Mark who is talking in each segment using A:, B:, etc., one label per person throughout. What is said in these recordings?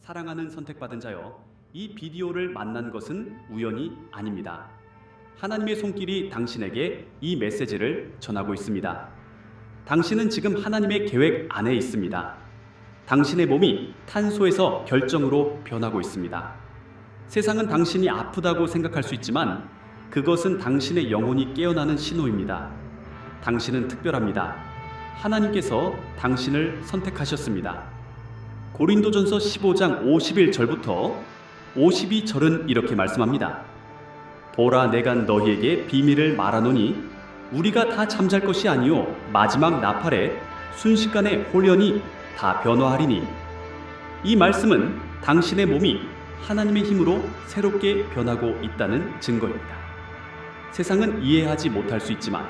A: 사랑하는 선택받은 자여, 이 비디오를 만난 것은 우연이 아닙니다. 하나님의 손길이 당신에게 이 메시지를 전하고 있습니다. 당신은 지금 하나님의 계획 안에 있습니다. 당신의 몸이 탄소에서 결정으로 변하고 있습니다. 세상은 당신이 아프다고 생각할 수 있지만 그것은 당신의 영혼이 깨어나는 신호입니다. 당신은 특별합니다. 하나님께서 당신을 선택하셨습니다. 고린도전서 15장 51절부터 52절은 이렇게 말씀합니다. 보라, 내가 너희에게 비밀을 말하노니 우리가 다 잠잘 것이 아니요 마지막 나팔에 순식간에 홀연히 다 변화하리니. 이 말씀은 당신의 몸이 하나님의 힘으로 새롭게 변하고 있다는 증거입니다. 세상은 이해하지 못할 수 있지만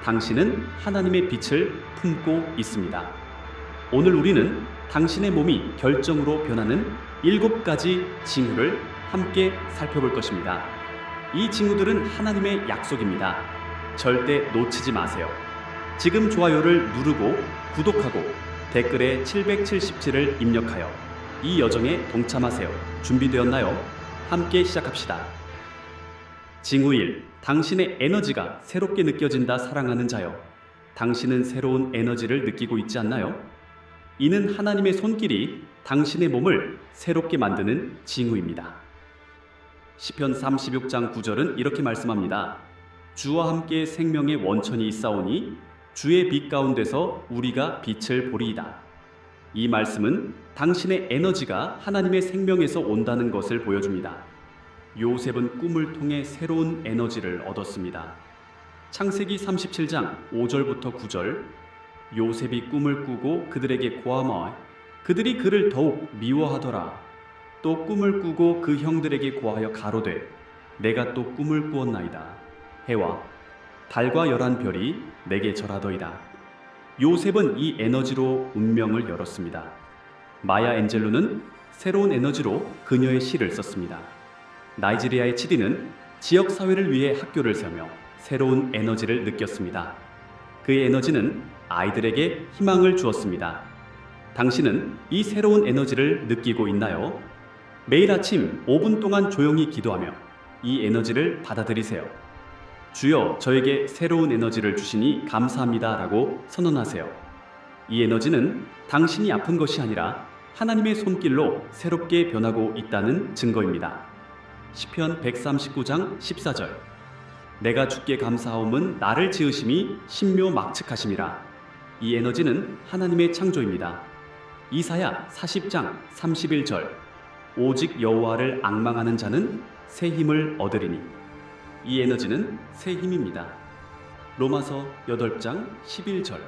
A: 당신은 하나님의 빛을 품고 있습니다. 오늘 우리는 당신의 몸이 결정으로 변하는 7가지 징후를 함께 살펴볼 것입니다. 이 징후들은 하나님의 약속입니다. 절대 놓치지 마세요. 지금 좋아요를 누르고 구독하고 댓글에 777을 입력하여 이 여정에 동참하세요. 준비되었나요? 함께 시작합시다. 징후 1. 당신의 에너지가 새롭게 느껴진다. 사랑하는 자여, 당신은 새로운 에너지를 느끼고 있지 않나요? 이는 하나님의 손길이 당신의 몸을 새롭게 만드는 징후입니다. 시편 36장 9절은 이렇게 말씀합니다. 주와 함께 생명의 원천이 있사오니 주의 빛 가운데서 우리가 빛을 보리이다. 이 말씀은 당신의 에너지가 하나님의 생명에서 온다는 것을 보여줍니다. 요셉은 꿈을 통해 새로운 에너지를 얻었습니다. 창세기 37장 5절부터 9절, 요셉이 꿈을 꾸고 그들에게 고하며 그들이 그를 더욱 미워하더라. 또 꿈을 꾸고 그 형들에게 고하여 가로되 내가 또 꿈을 꾸었나이다. 해와 달과 11별이 내게 절하더이다. 요셉은 이 에너지로 운명을 열었습니다. 마야 앤젤루는 새로운 에너지로 그녀의 시를 썼습니다. 나이지리아의 치디는 지역사회를 위해 학교를 세우며 새로운 에너지를 느꼈습니다. 그의 에너지는 아이들에게 희망을 주었습니다. 당신은 이 새로운 에너지를 느끼고 있나요? 매일 아침 5분 동안 조용히 기도하며 이 에너지를 받아들이세요. 주여, 저에게 새로운 에너지를 주시니 감사합니다 라고 선언하세요. 이 에너지는 당신이 아픈 것이 아니라 하나님의 손길로 새롭게 변하고 있다는 증거입니다. 시편 139장 14절, 내가 주께 감사하옴은 나를 지으심이 신묘막측하심이라. 이 에너지는 하나님의 창조입니다. 이사야 40장 31절, 오직 여호와를 앙망하는 자는 새 힘을 얻으리니. 이 에너지는 새 힘입니다. 로마서 8장 11절,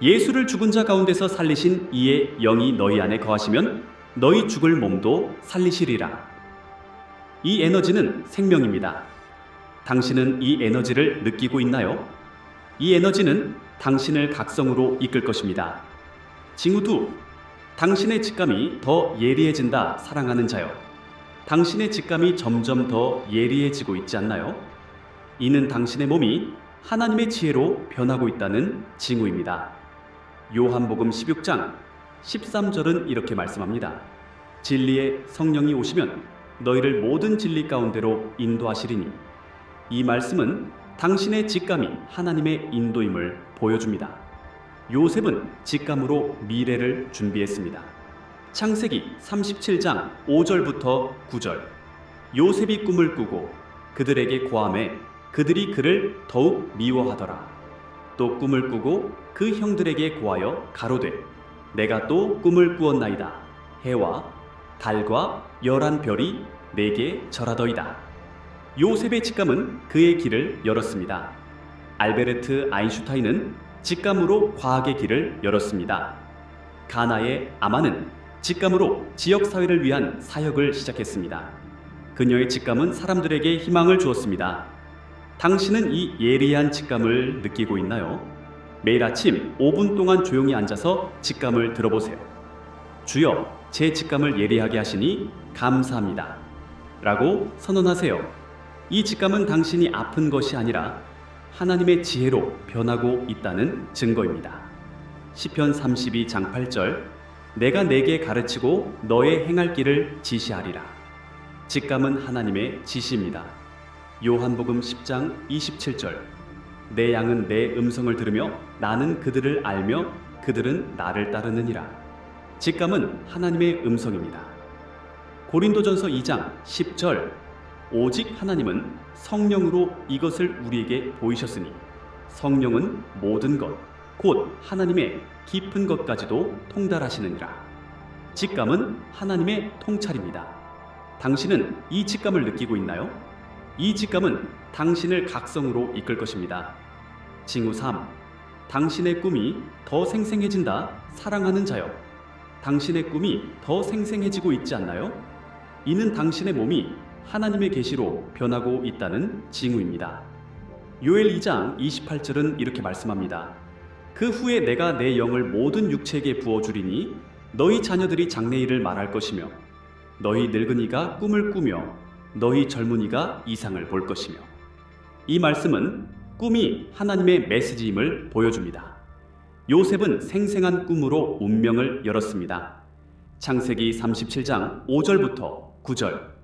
A: 예수를 죽은 자 가운데서 살리신 이의 영이 너희 안에 거하시면 너희 죽을 몸도 살리시리라. 이 에너지는 생명입니다. 당신은 이 에너지를 느끼고 있나요? 이 에너지는 당신을 각성으로 이끌 것입니다. 징후 2. 당신의 직감이 더 예리해진다. 사랑하는 자여, 당신의 직감이 점점 더 예리해지고 있지 않나요? 이는 당신의 몸이 하나님의 지혜로 변하고 있다는 징후입니다. 요한복음 16장 13절은 이렇게 말씀합니다. 진리의 성령이 오시면 너희를 모든 진리 가운데로 인도하시리니. 이 말씀은 당신의 직감이 하나님의 인도임을 보여줍니다. 요셉은 직감으로 미래를 준비했습니다. 창세기 37장 5절부터 9절, 요셉이 꿈을 꾸고 그들에게 고하매 그들이 그를 더욱 미워하더라. 또 꿈을 꾸고 그 형들에게 고하여 가로되 내가 또 꿈을 꾸었나이다. 해와 달과 11별이 내게 절하더이다. 요셉의 직감은 그의 길을 열었습니다. 알베르트 아인슈타인은 직감으로 과학의 길을 열었습니다. 가나의 아마는 직감으로 지역사회를 위한 사역을 시작했습니다. 그녀의 직감은 사람들에게 희망을 주었습니다. 당신은 이 예리한 직감을 느끼고 있나요? 매일 아침 5분 동안 조용히 앉아서 직감을 들어보세요. 주여, 제 직감을 예리하게 하시니 감사합니다 라고 선언하세요. 이 직감은 당신이 아픈 것이 아니라 하나님의 지혜로 변하고 있다는 증거입니다. 시편 32장 8절, 내가 네게 가르치고 너의 행할 길을 지시하리라. 직감은 하나님의 지시입니다. 요한복음 10장 27절. 내 양은 내 음성을 들으며 나는 그들을 알며 그들은 나를 따르느니라. 직감은 하나님의 음성입니다. 고린도전서 2장 10절. 오직 하나님은 성령으로 이것을 우리에게 보이셨으니 성령은 모든 것, 곧 하나님의 깊은 것까지도 통달하시느니라. 직감은 하나님의 통찰입니다. 당신은 이 직감을 느끼고 있나요? 이 직감은 당신을 각성으로 이끌 것입니다. 징후 3. 당신의 꿈이 더 생생해진다. 사랑하는 자여. 당신의 꿈이 더 생생해지고 있지 않나요? 이는 당신의 몸이 하나님의 계시로 변하고 있다는 징후입니다. 요엘 2장 28절은 이렇게 말씀합니다. 그 후에 내가 내 영을 모든 육체에게 부어주리니 너희 자녀들이 장래일을 말할 것이며 너희 늙은이가 꿈을 꾸며 너희 젊은이가 이상을 볼 것이며. 이 말씀은 꿈이 하나님의 메시지임을 보여줍니다. 요셉은 생생한 꿈으로 운명을 열었습니다. 창세기 37장 5절부터 9절.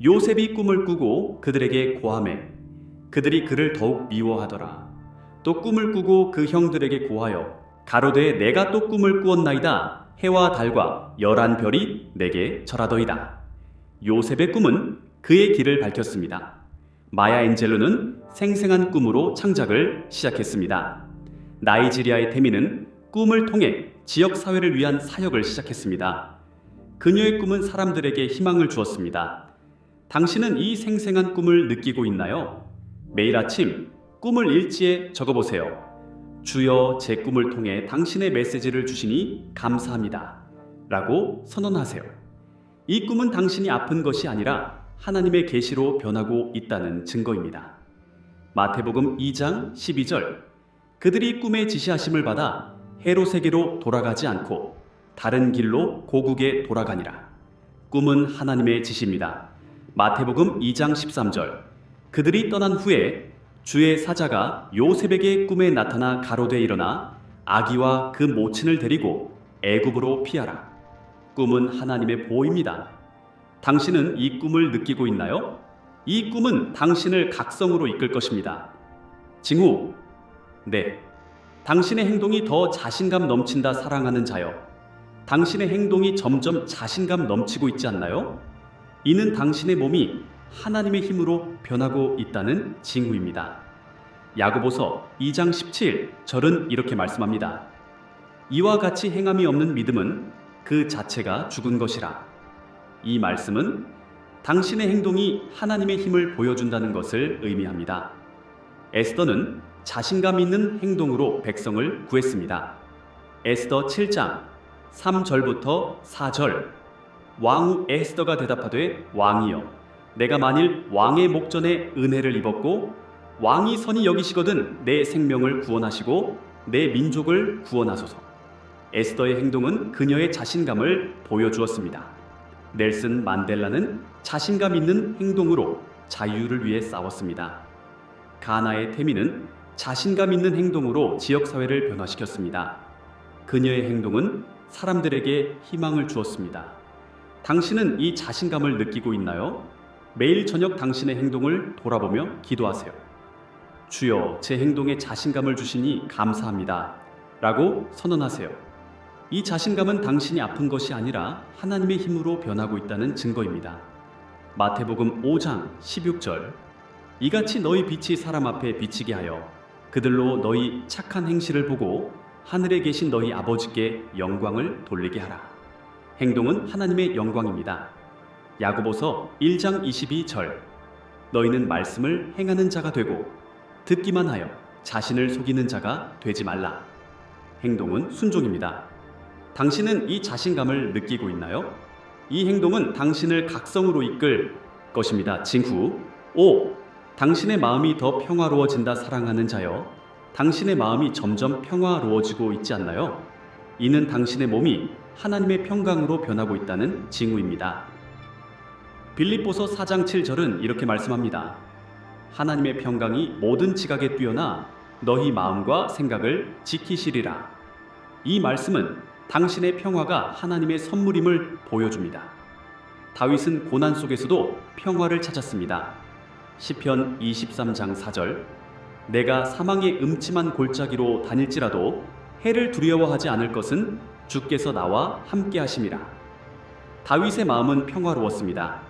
A: 요셉이 꿈을 꾸고 그들에게 고하매 그들이 그를 더욱 미워하더라. 또 꿈을 꾸고 그 형들에게 고하여 가로되 내가 또 꿈을 꾸었나이다. 해와 달과 11별이 내게 절하더이다. 요셉의 꿈은 그의 길을 밝혔습니다. 마야 엔젤로는 생생한 꿈으로 창작을 시작했습니다. 나이지리아의 태민은 꿈을 통해 지역사회를 위한 사역을 시작했습니다. 그녀의 꿈은 사람들에게 희망을 주었습니다. 당신은 이 생생한 꿈을 느끼고 있나요? 매일 아침 꿈을 일지에 적어보세요. 주여, 제 꿈을 통해 당신의 메시지를 주시니 감사합니다. 라고 선언하세요. 이 꿈은 당신이 아픈 것이 아니라 하나님의 계시로 변하고 있다는 증거입니다. 마태복음 2장 12절. 그들이 꿈의 지시하심을 받아 헤롯에게로 돌아가지 않고 다른 길로 고국에 돌아가니라. 꿈은 하나님의 지시입니다. 마태복음 2장 13절. 그들이 떠난 후에 주의 사자가 요셉에게 꿈에 나타나 가로되 일어나 아기와 그 모친을 데리고 애굽으로 피하라. 꿈은 하나님의 보호입니다. 당신은 이 꿈을 느끼고 있나요? 이 꿈은 당신을 각성으로 이끌 것입니다. 징후. 네. 당신의 행동이 더 자신감 넘친다. 사랑하는 자여. 당신의 행동이 점점 자신감 넘치고 있지 않나요? 이는 당신의 몸이 하나님의 힘으로 변하고 있다는 징후입니다. 야고보서 2장 17절은 이렇게 말씀합니다. 이와 같이 행함이 없는 믿음은 그 자체가 죽은 것이라. 이 말씀은 당신의 행동이 하나님의 힘을 보여준다는 것을 의미합니다. 에스더는 자신감 있는 행동으로 백성을 구했습니다. 에스더 7장 3절부터 4절. 왕후 에스더가 대답하되 왕이여, 내가 만일 왕의 목전에 은혜를 입었고 왕이 선히 여기시거든 내 생명을 구원하시고 내 민족을 구원하소서. 에스더의 행동은 그녀의 자신감을 보여주었습니다. 넬슨 만델라는 자신감 있는 행동으로 자유를 위해 싸웠습니다. 가나의 태민은 자신감 있는 행동으로 지역사회를 변화시켰습니다. 그녀의 행동은 사람들에게 희망을 주었습니다. 당신은 이 자신감을 느끼고 있나요? 매일 저녁 당신의 행동을 돌아보며 기도하세요. 주여, 제 행동에 자신감을 주시니 감사합니다. 라고 선언하세요. 이 자신감은 당신이 아픈 것이 아니라 하나님의 힘으로 변하고 있다는 증거입니다. 마태복음 5장 16절. 이같이 너희 빛이 사람 앞에 비치게 하여 그들로 너희 착한 행실을 보고 하늘에 계신 너희 아버지께 영광을 돌리게 하라. 행동은 하나님의 영광입니다. 야고보서 1장 22절. 너희는 말씀을 행하는 자가 되고 듣기만 하여 자신을 속이는 자가 되지 말라. 행동은 순종입니다. 당신은 이 자신감을 느끼고 있나요? 이 행동은 당신을 각성으로 이끌 것입니다. 징후 5. 당신의 마음이 더 평화로워진다. 사랑하는 자여, 당신의 마음이 점점 평화로워지고 있지 않나요? 이는 당신의 몸이 하나님의 평강으로 변하고 있다는 징후입니다. 빌립보서 4장 7절은 이렇게 말씀합니다. 하나님의 평강이 모든 지각에 뛰어나 너희 마음과 생각을 지키시리라. 이 말씀은 당신의 평화가 하나님의 선물임을 보여줍니다. 다윗은 고난 속에서도 평화를 찾았습니다. 시편 23장 4절 내가 사망의 음침한 골짜기로 다닐지라도 해를 두려워하지 않을 것은 주께서 나와 함께 하심이라. 다윗의 마음은 평화로웠습니다.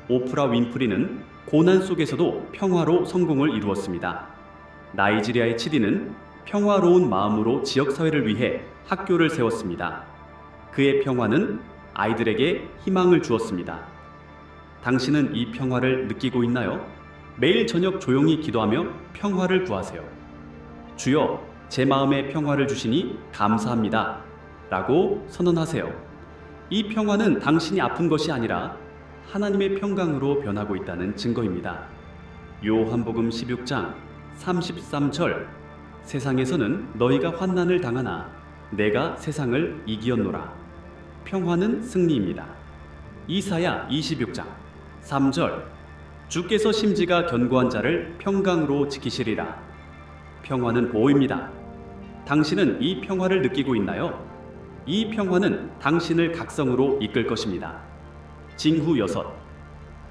A: 오프라 윈프리는 고난 속에서도 평화로 성공을 이루었습니다. 나이지리아의 치디는 평화로운 마음으로 지역사회를 위해 학교를 세웠습니다. 그의 평화는 아이들에게 희망을 주었습니다. 당신은 이 평화를 느끼고 있나요? 매일 저녁 조용히 기도하며 평화를 구하세요. 주여, 제 마음에 평화를 주시니 감사합니다. 라고 선언하세요. 이 평화는 당신이 아픈 것이 아니라 하나님의 평강으로 변하고 있다는 증거입니다. 요한복음 16장 33절 세상에서는 너희가 환난을 당하나 내가 세상을 이기었노라. 평화는 승리입니다. 이사야 26장 3절 주께서 심지가 견고한 자를 평강으로 지키시리라. 평화는 보호입니다. 당신은 이 평화를 느끼고 있나요? 이 평화는 당신을 각성으로 이끌 것입니다. 징후 6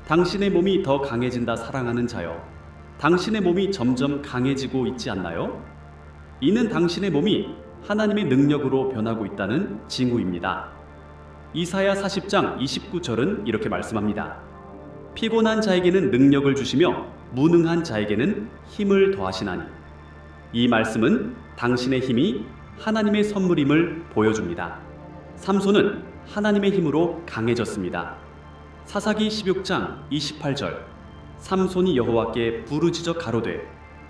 A: 당신의 몸이 더 강해진다 사랑하는 자여, 당신의 몸이 점점 강해지고 있지 않나요? 이는 당신의 몸이 하나님의 능력으로 변하고 있다는 징후입니다. 이사야 40장 29절은 이렇게 말씀합니다. 피곤한 자에게는 능력을 주시며 무능한 자에게는 힘을 더하시나니. 이 말씀은 당신의 힘이 하나님의 선물임을 보여줍니다. 삼손은 하나님의 힘으로 강해졌습니다. 사사기 16장 28절 삼손이 여호와께 부르짖어 가로되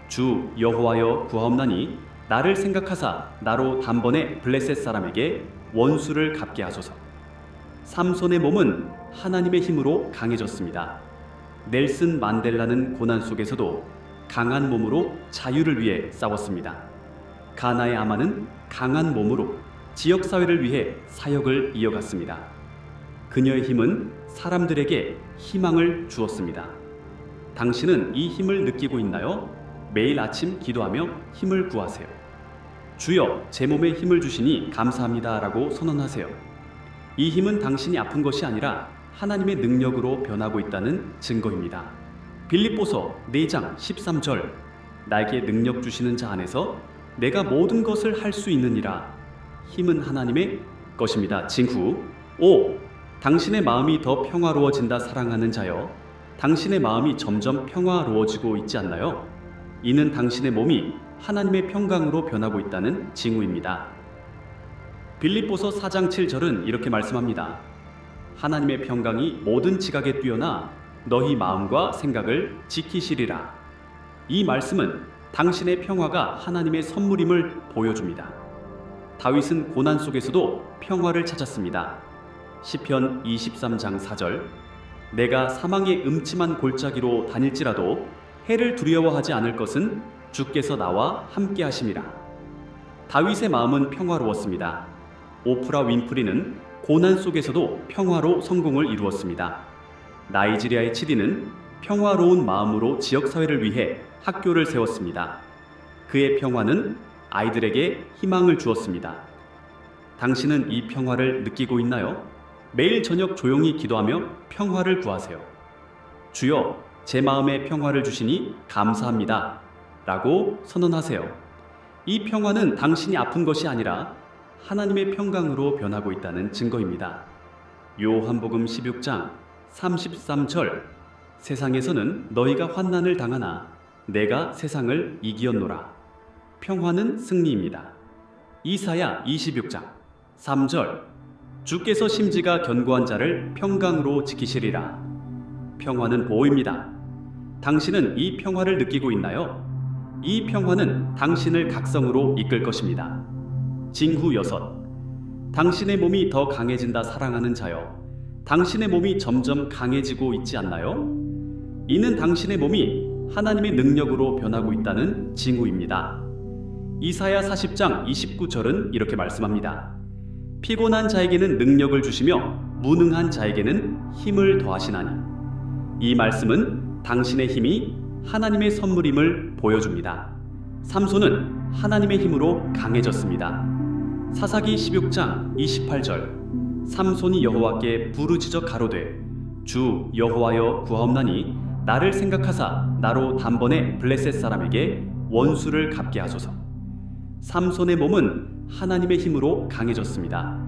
A: 주 여호와여 구하옵나니 나를 생각하사 나로 단번에 블레셋 사람에게 원수를 갚게 하소서. 삼손의 몸은 하나님의 힘으로 강해졌습니다. 넬슨 만델라는 고난 속에서도 강한 몸으로 자유를 위해 싸웠습니다. 가나의 아마는 강한 몸으로 지역사회를 위해 사역을 이어갔습니다. 그녀의 힘은 사람들에게 희망을 주었습니다. 당신은 이 힘을 느끼고 있나요? 매일 아침 기도하며 힘을 구하세요. 주여, 제 몸에 힘을 주시니 감사합니다 라고 선언하세요. 이 힘은 당신이 아픈 것이 아니라 하나님의 능력으로 변하고 있다는 증거입니다. 빌립보서 4장 13절 나에게 능력 주시는 자 안에서 내가 모든 것을 할 수 있느니라. 힘은 하나님의 것입니다. 징후 5 당신의 마음이 더 평화로워진다 사랑하는 자여, 당신의 마음이 점점 평화로워지고 있지 않나요? 이는 당신의 몸이 하나님의 평강으로 변하고 있다는 징후입니다. 빌립보서 4장 7절은 이렇게 말씀합니다. 하나님의 평강이 모든 지각에 뛰어나 너희 마음과 생각을 지키시리라. 이 말씀은 당신의 평화가 하나님의 선물임을 보여줍니다. 다윗은 고난 속에서도 평화를 찾았습니다. 시편 23장 4절 내가 사망의 음침한 골짜기로 다닐지라도 해를 두려워하지 않을 것은 주께서 나와 함께 하심이라. 다윗의 마음은 평화로웠습니다. 오프라 윈프리는 고난 속에서도 평화로 성공을 이루었습니다. 나이지리아의 치디는 평화로운 마음으로 지역사회를 위해 학교를 세웠습니다. 그의 평화는 아이들에게 희망을 주었습니다. 당신은 이 평화를 느끼고 있나요? 매일 저녁 조용히 기도하며 평화를 구하세요. 주여, 제 마음에 평화를 주시니 감사합니다 라고 선언하세요. 이 평화는 당신이 아픈 것이 아니라 하나님의 평강으로 변하고 있다는 증거입니다. 요한복음 16장 33절 세상에서는 너희가 환난을 당하나 내가 세상을 이기었노라. 평화는 승리입니다. 이사야 26장 3절 주께서 심지가 견고한 자를 평강으로 지키시리라. 평화는 보호입니다. 당신은 이 평화를 느끼고 있나요? 이 평화는 당신을 각성으로 이끌 것입니다. 징후 6 당신의 몸이 더 강해진다 사랑하는 자여, 당신의 몸이 점점 강해지고 있지 않나요? 이는 당신의 몸이 하나님의 능력으로 변하고 있다는 징후입니다. 이사야 40장 29절은 이렇게 말씀합니다. 피곤한 자에게는 능력을 주시며 무능한 자에게는 힘을 더하시나니. 이 말씀은 당신의 힘이 하나님의 선물임을 보여줍니다. 삼손은 하나님의 힘으로 강해졌습니다. 사사기 16장 28절 삼손이 여호와께 부르짖어 가로되 주 여호와여 구하옵나니 나를 생각하사 나로 단번에 블레셋 사람에게 원수를 갚게 하소서. 삼손의 몸은 하나님의 힘으로 강해졌습니다.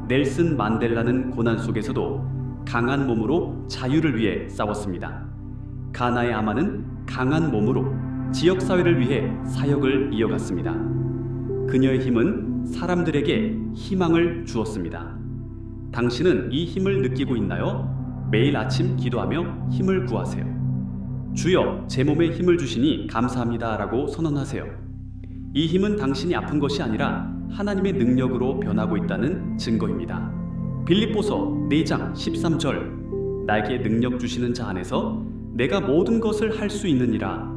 A: 넬슨 만델라는 고난 속에서도 강한 몸으로 자유를 위해 싸웠습니다. 가나의 아마는 강한 몸으로 지역사회를 위해 사역을 이어갔습니다. 그녀의 힘은 사람들에게 희망을 주었습니다. 당신은 이 힘을 느끼고 있나요? 매일 아침 기도하며 힘을 구하세요. 주여, 제 몸에 힘을 주시니 감사합니다 라고 선언하세요. 이 힘은 당신이 아픈 것이 아니라 하나님의 능력으로 변하고 있다는 증거입니다. 빌립보서 4장 13절 나에게 능력 주시는 자 안에서 내가 모든 것을 할 수 있느니라.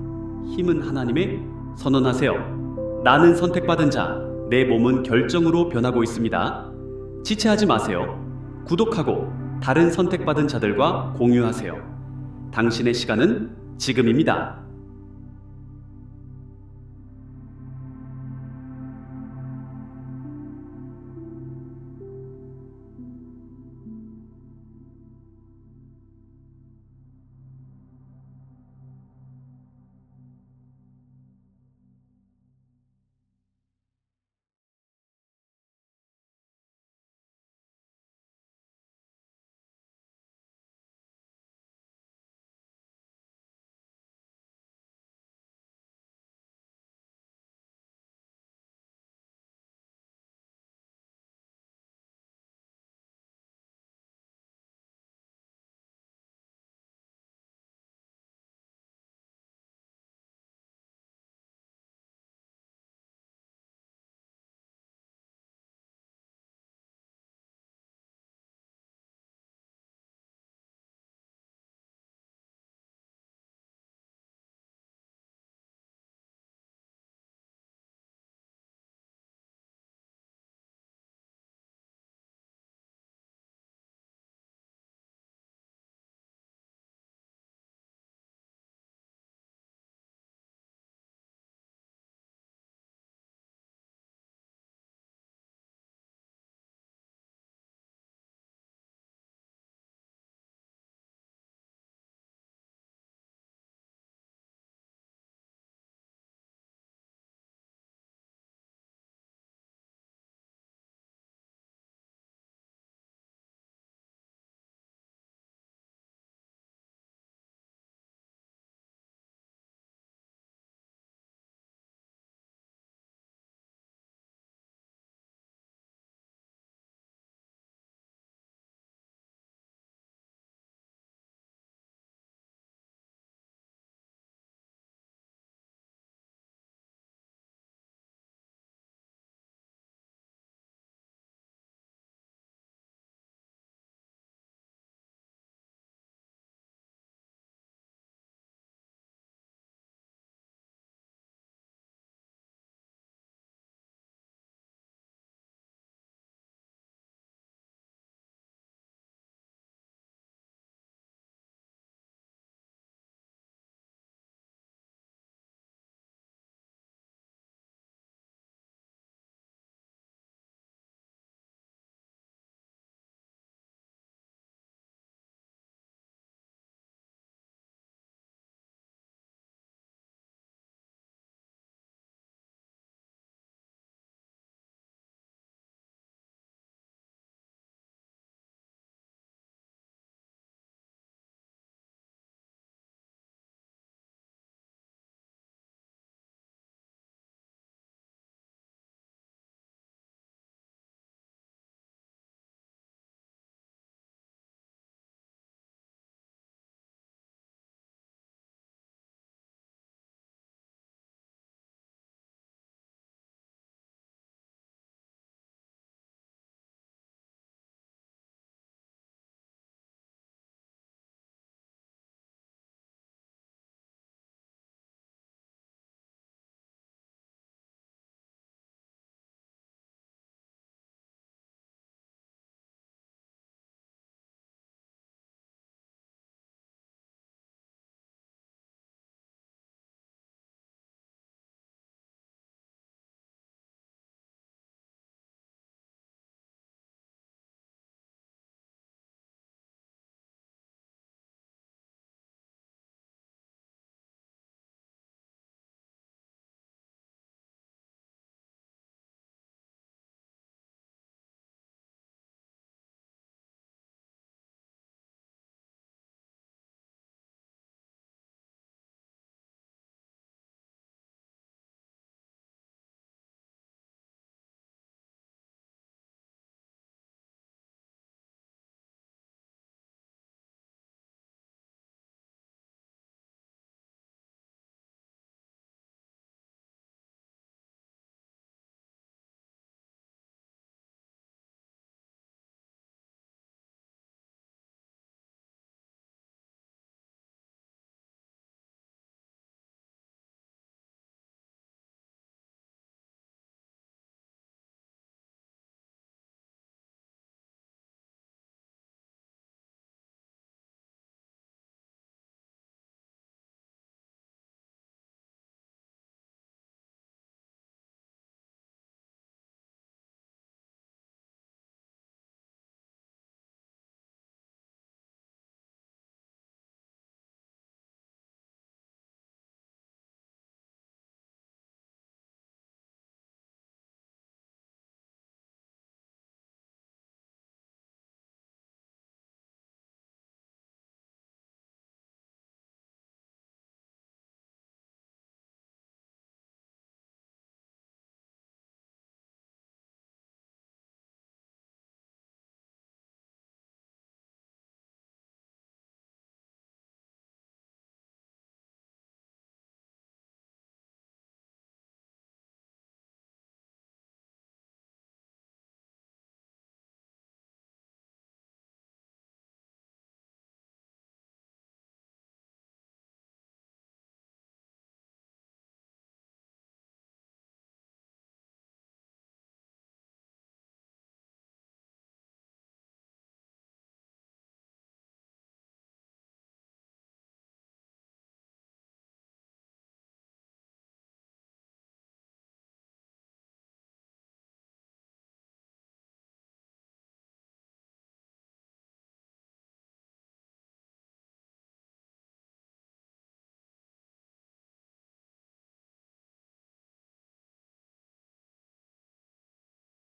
A: 힘은 하나님의. 선언하세요. 나는 선택받은 자, 내 몸은 결정으로 변하고 있습니다. 지체하지 마세요. 구독하고 다른 선택받은 자들과 공유하세요. 당신의 시간은 지금입니다.